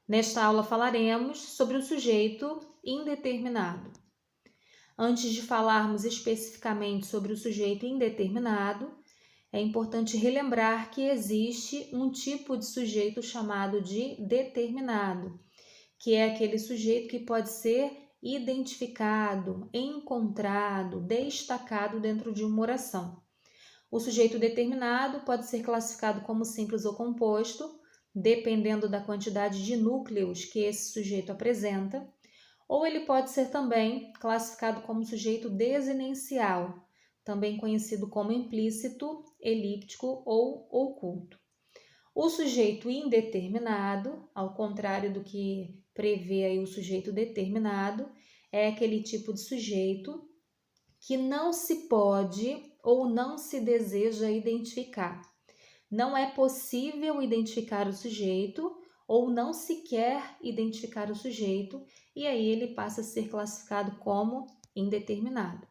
Nesta aula falaremos sobre o sujeito indeterminado. Antes de falarmos especificamente sobre o sujeito indeterminado, é importante relembrar que existe um tipo de sujeito chamado de determinado, que é aquele sujeito que pode ser identificado, encontrado, destacado dentro de uma oração. O sujeito determinado pode ser classificado como simples ou composto, dependendo da quantidade de núcleos que esse sujeito apresenta, ou ele pode ser também classificado como sujeito desinencial, também conhecido como implícito, elíptico ou oculto. O sujeito indeterminado, ao contrário do que prevê aí o sujeito determinado, é aquele tipo de sujeito que não se pode ou não se deseja identificar. Não é possível identificar o sujeito ou não se quer identificar o sujeito, e aí ele passa a ser classificado como indeterminado.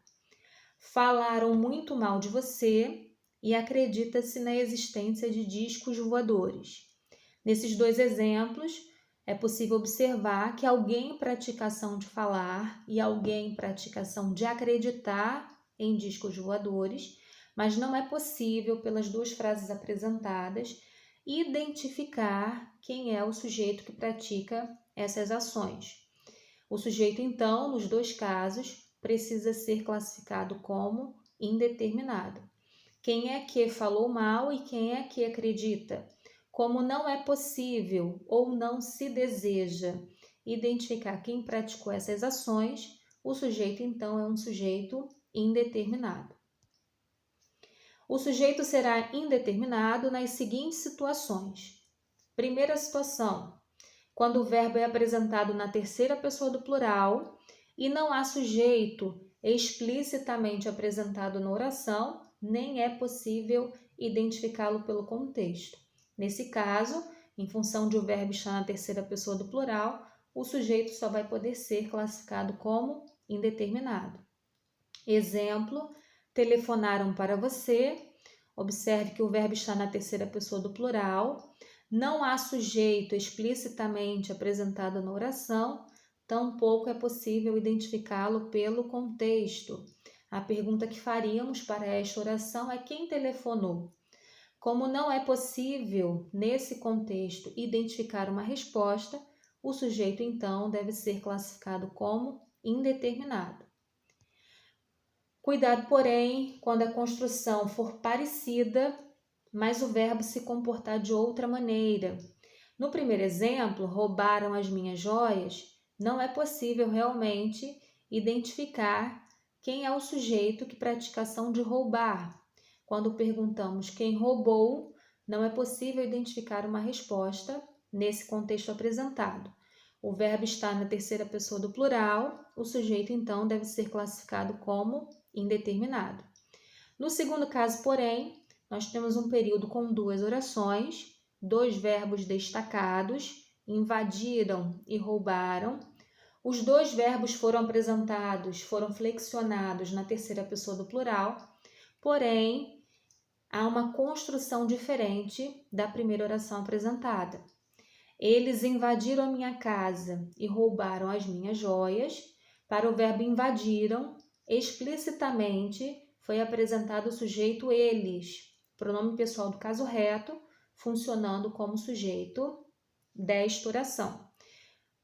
Falaram muito mal de você e acredita-se na existência de discos voadores. Nesses dois exemplos, é possível observar que alguém pratica a ação de falar e alguém pratica a ação de acreditar em discos voadores, mas não é possível, pelas duas frases apresentadas, identificar quem é o sujeito que pratica essas ações. O sujeito, então, nos dois casos, precisa ser classificado como indeterminado. Quem é que falou mal e quem é que acredita? Como não é possível ou não se deseja identificar quem praticou essas ações, o sujeito, então, é um sujeito indeterminado. O sujeito será indeterminado nas seguintes situações. Primeira situação, quando o verbo é apresentado na terceira pessoa do plural e não há sujeito explicitamente apresentado na oração, nem é possível identificá-lo pelo contexto. Nesse caso, em função de o verbo estar na terceira pessoa do plural, o sujeito só vai poder ser classificado como indeterminado. Exemplo, telefonaram para você. Observe que o verbo está na terceira pessoa do plural. Não há sujeito explicitamente apresentado na oração, tampouco é possível identificá-lo pelo contexto. A pergunta que faríamos para esta oração é: quem telefonou? Como não é possível, nesse contexto, identificar uma resposta, o sujeito, então, deve ser classificado como indeterminado. Cuidado, porém, quando a construção for parecida, mas o verbo se comportar de outra maneira. No primeiro exemplo, roubaram as minhas joias, não é possível realmente identificar quem é o sujeito que pratica a ação de roubar. Quando perguntamos quem roubou, não é possível identificar uma resposta nesse contexto apresentado. O verbo está na terceira pessoa do plural, o sujeito então deve ser classificado como indeterminado. No segundo caso, porém, nós temos um período com duas orações, dois verbos destacados, invadiram e roubaram. Os dois verbos foram apresentados, foram flexionados na terceira pessoa do plural, porém, há uma construção diferente da primeira oração apresentada. Eles invadiram a minha casa e roubaram as minhas joias. Para o verbo invadiram, explicitamente foi apresentado o sujeito eles, pronome pessoal do caso reto, funcionando como sujeito desta oração.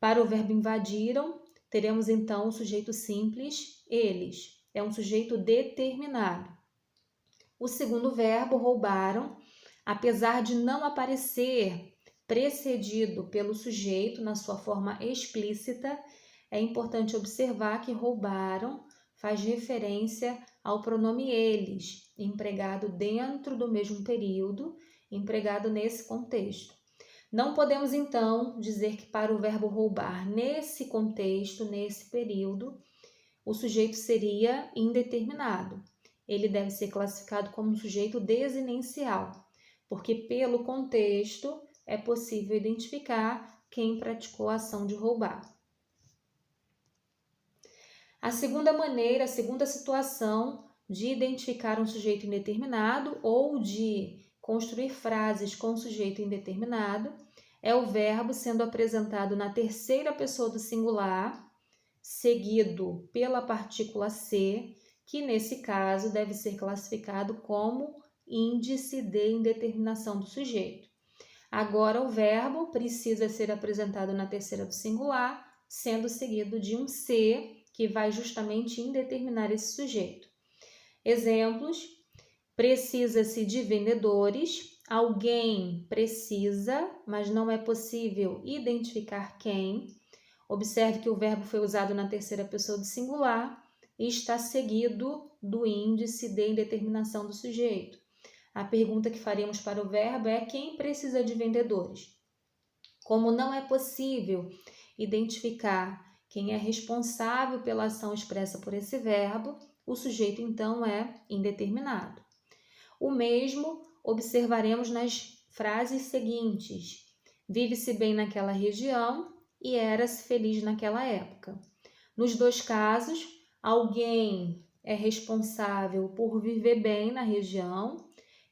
Para o verbo invadiram, teremos então o sujeito simples eles, é um sujeito determinado. O segundo verbo, roubaram, apesar de não aparecer precedido pelo sujeito na sua forma explícita, é importante observar que roubaram faz referência ao pronome eles, empregado dentro do mesmo período, empregado nesse contexto. Não podemos, então, dizer que para o verbo roubar, nesse contexto, nesse período, o sujeito seria indeterminado. Ele deve ser classificado como sujeito desinencial, porque pelo contexto é possível identificar quem praticou a ação de roubar. A segunda maneira, a segunda situação de identificar um sujeito indeterminado ou de construir frases com sujeito indeterminado é o verbo sendo apresentado na terceira pessoa do singular, seguido pela partícula ser, que nesse caso deve ser classificado como índice de indeterminação do sujeito. Agora, o verbo precisa ser apresentado na terceira do singular, sendo seguido de um ser, que vai justamente indeterminar esse sujeito. Exemplos: precisa-se de vendedores, alguém precisa, mas não é possível identificar quem. Observe que o verbo foi usado na terceira pessoa do singular e está seguido do índice de indeterminação do sujeito. A pergunta que faremos para o verbo é: quem precisa de vendedores? Como não é possível identificar quem é responsável pela ação expressa por esse verbo, o sujeito então é indeterminado. O mesmo observaremos nas frases seguintes: vive-se bem naquela região e era-se feliz naquela época. Nos dois casos, alguém é responsável por viver bem na região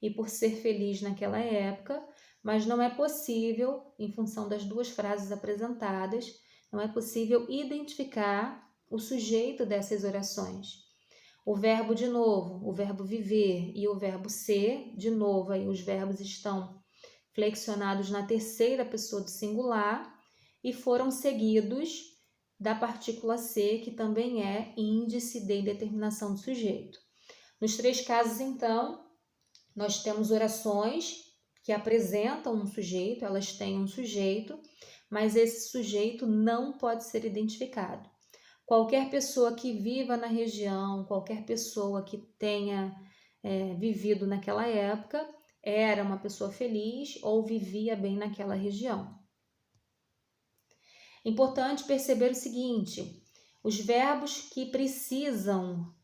e por ser feliz naquela época, mas não é possível, em função das duas frases apresentadas, não é possível identificar o sujeito dessas orações. O verbo, de novo, o verbo viver e o verbo ser, de novo, aí os verbos estão flexionados na terceira pessoa do singular e foram seguidos da partícula ser, que também é índice de indeterminação do sujeito. Nos três casos, então, nós temos orações que apresentam um sujeito, elas têm um sujeito, mas esse sujeito não pode ser identificado. Qualquer pessoa que viva na região, qualquer pessoa que tenha vivido naquela época, era uma pessoa feliz ou vivia bem naquela região. Importante perceber o seguinte: os verbos que precisam,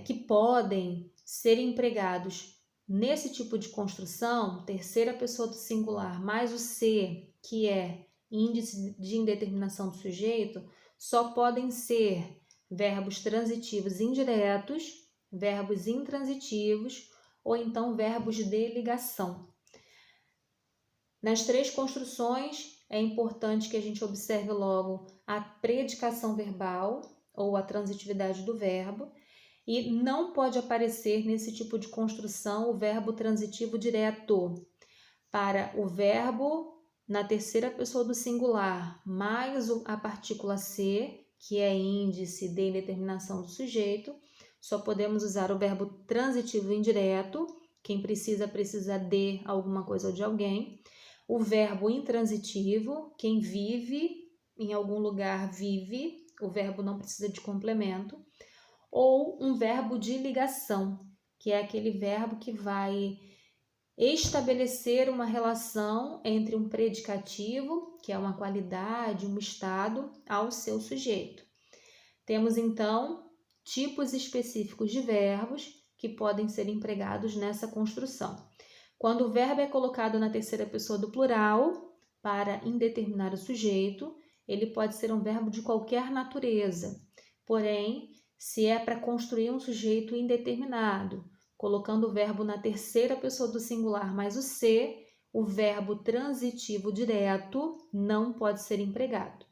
que podem ser empregados nesse tipo de construção, terceira pessoa do singular mais o ser, que é índice de indeterminação do sujeito, só podem ser verbos transitivos indiretos, verbos intransitivos ou então verbos de ligação. Nas três construções, é importante que a gente observe logo a predicação verbal ou a transitividade do verbo, e não pode aparecer nesse tipo de construção o verbo transitivo direto. Para o verbo na terceira pessoa do singular mais a partícula ser, que é índice de indeterminação do sujeito, só podemos usar o verbo transitivo indireto, quem precisa de alguma coisa ou de alguém. O verbo intransitivo, quem vive em algum lugar vive, o verbo não precisa de complemento. Ou um verbo de ligação, que é aquele verbo que vai estabelecer uma relação entre um predicativo, que é uma qualidade, um estado, ao seu sujeito. Temos então tipos específicos de verbos que podem ser empregados nessa construção. Quando o verbo é colocado na terceira pessoa do plural para indeterminar o sujeito, ele pode ser um verbo de qualquer natureza. Porém, se é para construir um sujeito indeterminado, colocando o verbo na terceira pessoa do singular mais o ser, o verbo transitivo direto não pode ser empregado.